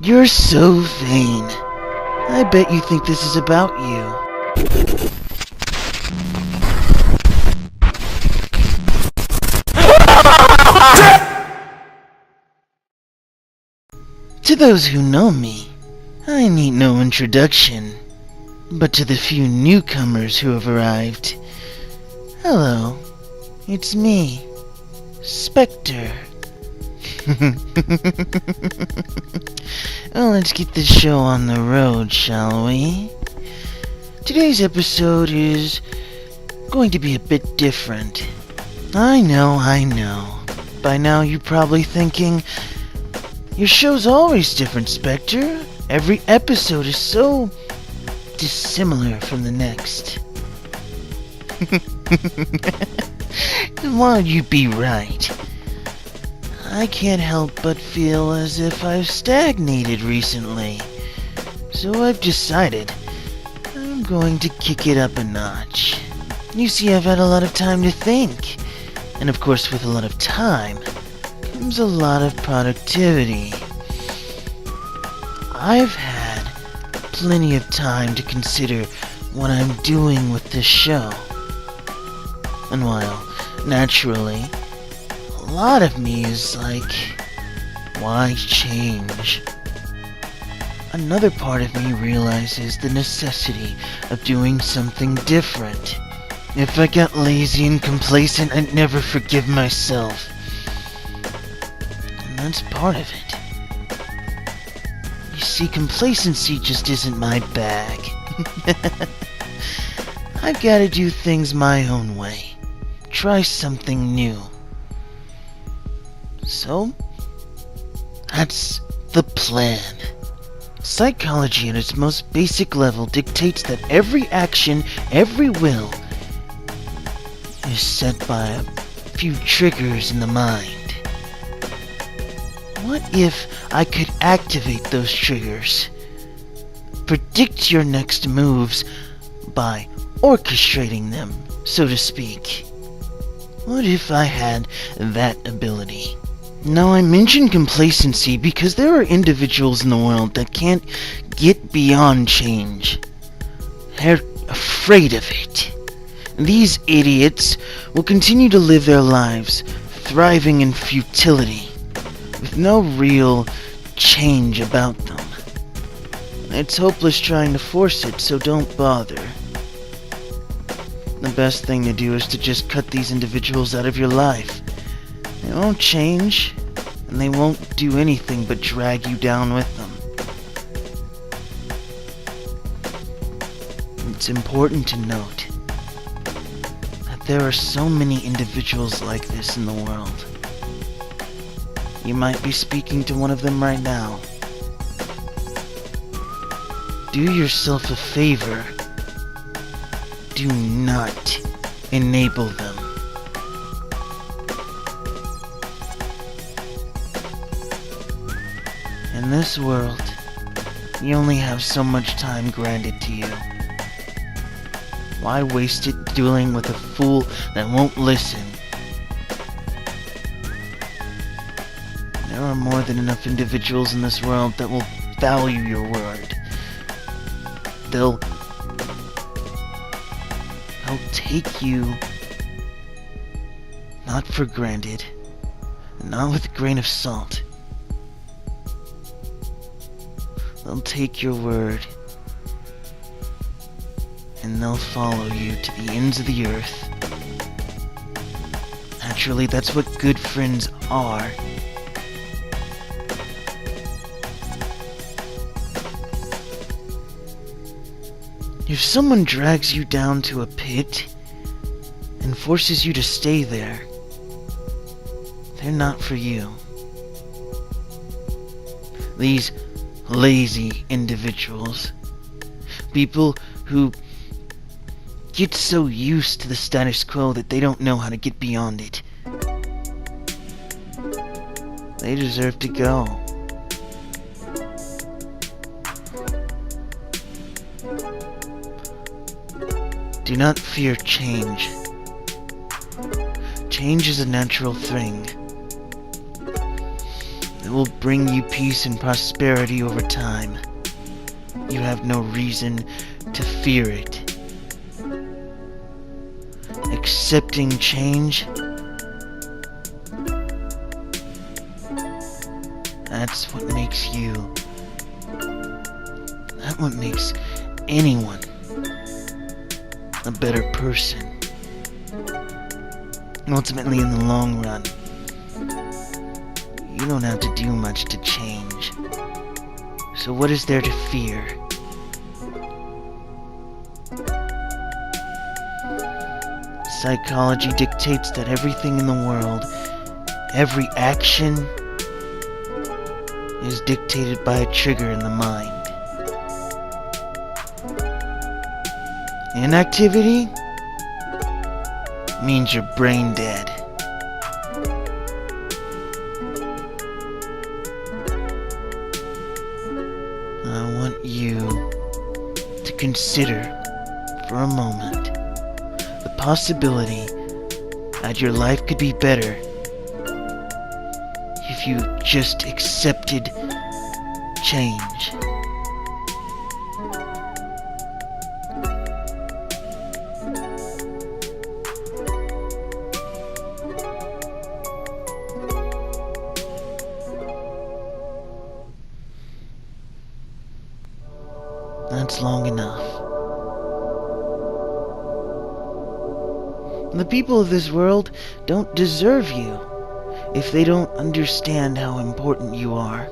You're so vain. I bet you think this is about you. To those who know me, I need no introduction. But to the few newcomers who have arrived, hello, it's me, Spectre. Well, let's get this show on the road, shall we? Today's episode is going to be a bit different. I know. By now you're probably thinking, your show's always different, Spectre. Every episode is so dissimilar from the next. While you'd be right, I can't help but feel as if I've stagnated recently. So I've decided I'm going to kick it up a notch. You see, I've had a lot of time to think. And of course, with a lot of time comes a lot of productivity. I've had plenty of time to consider what I'm doing with this show. And while, naturally, a lot of me is like, why change? Another part of me realizes the necessity of doing something different. If I got lazy and complacent, I'd never forgive myself. And that's part of it. You see, complacency just isn't my bag. I've got to do things my own way. Try something new. So, that's the plan. Psychology at its most basic level dictates that every action, every will, is set by a few triggers in the mind. What if I could activate those triggers? Predict your next moves by orchestrating them, so to speak. What if I had that ability? Now, I mention complacency because there are individuals in the world that can't get beyond change. They're afraid of it. These idiots will continue to live their lives thriving in futility, with no real change about them. It's hopeless trying to force it, so don't bother. The best thing to do is to just cut these individuals out of your life. They won't change, and they won't do anything but drag you down with them. It's important to note that there are so many individuals like this in the world. You might be speaking to one of them right now. Do yourself a favor. Do not enable them. In this world, you only have so much time granted to you. Why waste it dealing with a fool that won't listen? There are more than enough individuals in this world that will value your word. They'll take you not for granted, not with a grain of salt. They'll take your word, and they'll follow you to the ends of the earth. Naturally, that's what good friends are. If someone drags you down to a pit and forces you to stay there, they're not for you. These lazy individuals, people who get so used to the status quo that they don't know how to get beyond it, they deserve to go. Do not fear change. Change is a natural thing. The will bring you peace and prosperity over time. You have no reason to fear it. Accepting change, that's what makes you. That's what makes anyone a better person. Ultimately, in the long run, you don't have to do much to change. So what is there to fear? Psychology dictates that everything in the world, every action, is dictated by a trigger in the mind. Inactivity means you're brain dead. I want you to consider for a moment the possibility that your life could be better if you just accepted change. That's long enough. The people of this world don't deserve you if they don't understand how important you are.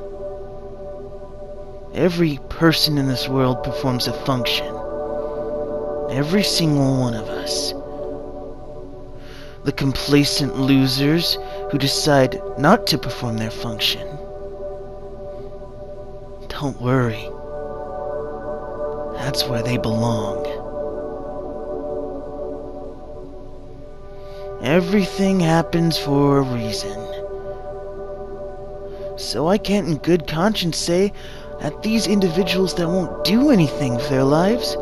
Every person in this world performs a function. Every single one of us. The complacent losers who decide not to perform their function. Don't worry. That's where they belong. Everything happens for a reason. So I can't in good conscience say that these individuals that won't do anything for their lives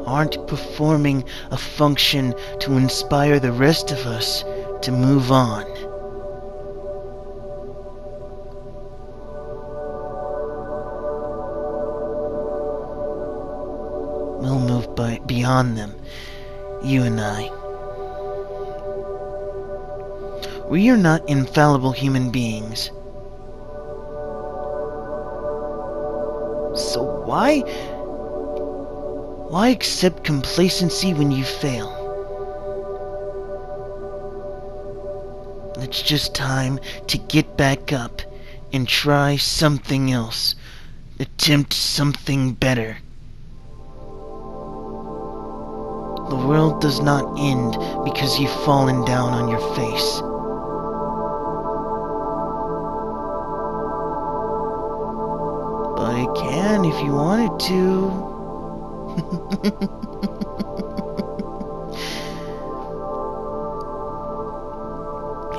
aren't performing a function to inspire the rest of us to move on. We'll move beyond them, you and I. We are not infallible human beings. So why accept complacency when you fail? It's just time to get back up and try something else. Attempt something better. The world does not end because you've fallen down on your face. But it can if you want it to.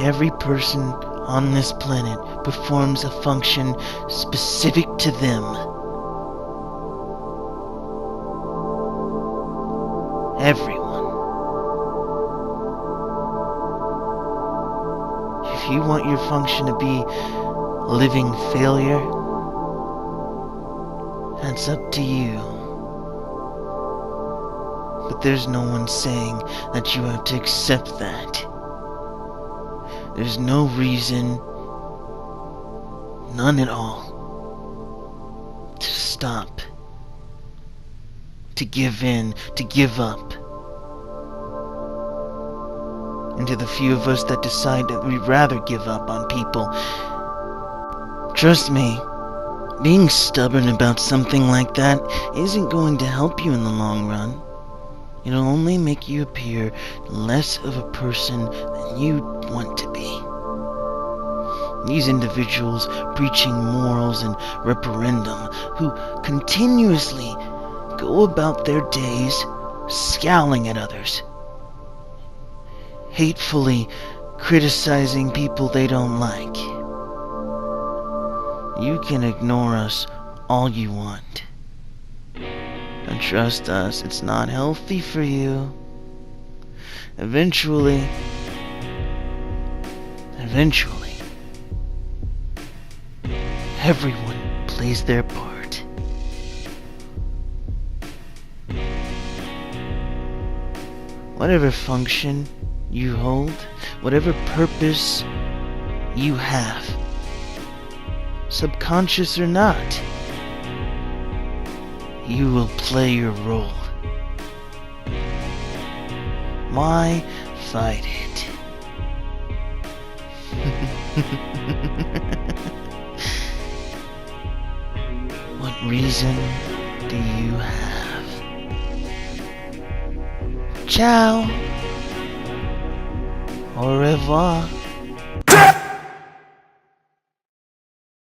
Every person on this planet performs a function specific to them. Everyone. If you want your function to be living failure, that's up to you. But there's no one saying that you have to accept that. There's no reason, none at all, to stop, to give in, to give up. And to the few of us that decide that we'd rather give up on people, trust me, being stubborn about something like that isn't going to help you in the long run. It'll only make you appear less of a person than you want to be. These individuals preaching morals and referendum, who continuously go about their days scowling at others, hatefully criticizing people they don't like. You can ignore us all you want. And trust us, it's not healthy for you. Eventually, Everyone plays their part. Whatever function you hold, whatever purpose you have, subconscious or not, you will play your role. Why fight it? What reason do you have? Ciao. Au revoir.